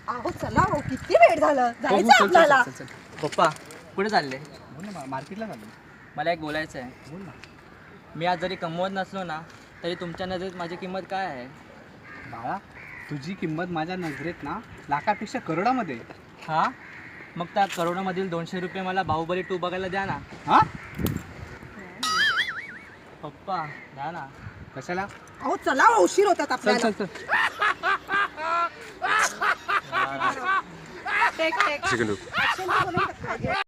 अहो चला हो, किती वेळ झालं, जायचं आपल्याला. पप्पा कुठे चालले? मार्केटला चाललो. मला एक बोलायचं आहे. बोल ना. मी आज जरी कमवत नसलो ना तरी तुमच्या नजरेत माझी किंमत काय आहे? बाळा, तुझी किंमत माझ्या नजरेत ना लाखापेक्षा करोडामध्ये. हां, मग त्या करोडामधील 200 रुपये मला बाहुबली 2 बघायला द्या ना. हा? पप्पा द्या ना. कशाला? अहो चला हो, उशीर होतात चल आपल्याला. चल चल. Take, take. Action तर बनवू शकता.